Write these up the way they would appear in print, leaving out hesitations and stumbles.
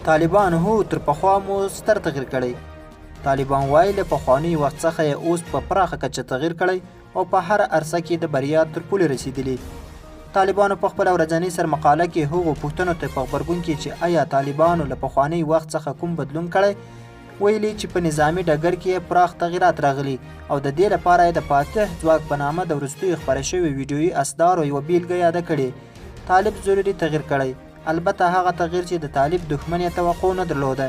طالبان هو تر پخوا مو ستر تغییر کړی. طالبان وایي له پخواني وخت څخه یې اوس په پراخه کچه تغییر کړی او په هر عرصه کې د بریا تر پولې رسیدلي. طالبانو په خپله ورځنۍ سرمقاله کې هغو پوښتنو ته په غبرګون کې چې آیا طالبانو له پخواني وخت څخه کوم بدلون کړی ویلي چې په نظامي ډګر کې پراخ تغییرات راغلي او د دې لپاره یې د فاتح ځواک په نامه د وروستیو خپاره شوي ویډیویي اسدارو یوه بیلګه یاده کړې. طالب ضروري تغییر کړی، البته هغه تغییر چې د طالب دښمن یې توقع نه درلوده.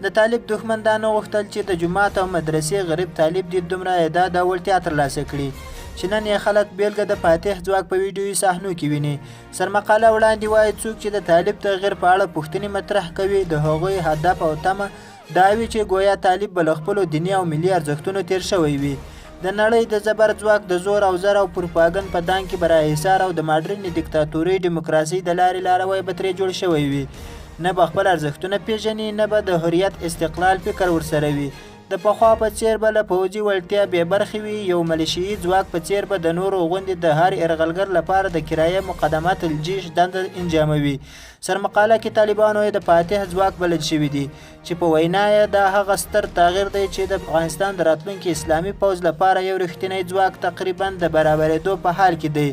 د طالب دښمن دا نه غوښتل چې د جومات او مدرسې غریب طالب دې دومره اعداد او وړتیا ترلاسه کړي چې نن یې خلک بیلګه د فاتح ځواک په ویډیویي صحنو کې ویني. سرمقاله وړاندې وایي څوک چې د طالب تغییر په اړه پوښتنې مطرح کوي د هغوی هدف او تمه دا وي چې ګویا طالب به له خپلو دیني او ملي ارزښتونو تیر شوی وي. د نړۍ د زبر ځواک د زور او زر او پروپاګند په دان کې به راحصار او د ماډرنې دیکتاتورۍ ډیموکراسۍ د لارې لاروی به ترې جوړ شوی وي. نه به خپل ارزښتونه پیژني، نه به د حریت استقلال فکر ورسره وي. د پخوا په څیر به له پوځي وړتیا بې برخې وي. یو ملیشیي ځواک په څیر به د نورو غوندې د هر یرغلګر لپاره د کرایه مقدمات الجیش دنده انجاموي. سرمقاله کې طالبانو د فاتح ځواک بلل شوي دي چې په وینا یې دا هغه ستر تغییر دی چې د افغانستان د راتلونکي اسلامي پوځ لپاره یو رښتینی ځواک تقریبا د برابرېدو په حال کې دی.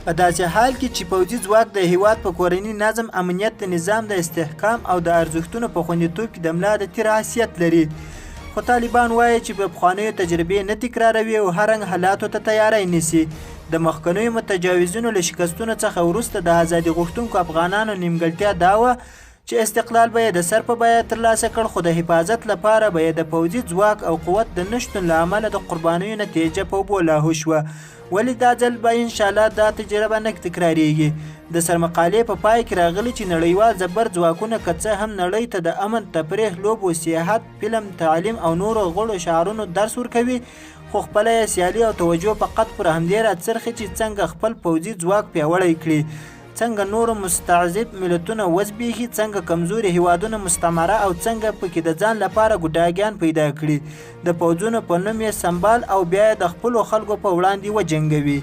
په داسې حال کې چې پوځي ځواک د هیواد په کورني نظم، امنیت، د نظام د استحکام او د ارزښتونو په خوندیتوب کې د ملا د تیر حیثیت لري. خو طالبان وایي چې په پخوانیو تجربې نه تکراروي او هر رنګ حالاتو ته تیاری نیسي. د مخکنیو متجاوزینو له شکستونو څخه وروسته د ازادي غوښتونکو افغانانو نیمګړتیا دا وه چې استقلال به یې د سر په بیه ترلاسه کړ، خو د حفاظت لپاره به یې د پوځي ځواک او قوت د نشتون له امله د قربانیو نتیجه په اوبو لاهو شوه. ولې دا ځل به انشاءالله دا تجربه نه تکراریږي. د سرمقالې په پای کې راغلي چې نړیوال زبر ځواکونه که څه هم نړۍ ته د امن، تفریح، لوبو، سیاحت، فلم، تعلیم او نورو غوړو شعارونو درس ورکوي، خو خپله یې سیالي او توجه فقط پر همدې راڅرخي چې څنګه خپل پوځي ځواک پیاوړی کړي، څنګه نورو مستعذب ملتونه وزبېښي، څنګه کمزوري هیوادونه مستعمره او څنګه پکې د ځان لپاره ګوډاګیان پیدا کړي، د پوځونو په نوم یې سمبال او بیا یې د خپلو خلکو په وړاندې وجنګوي.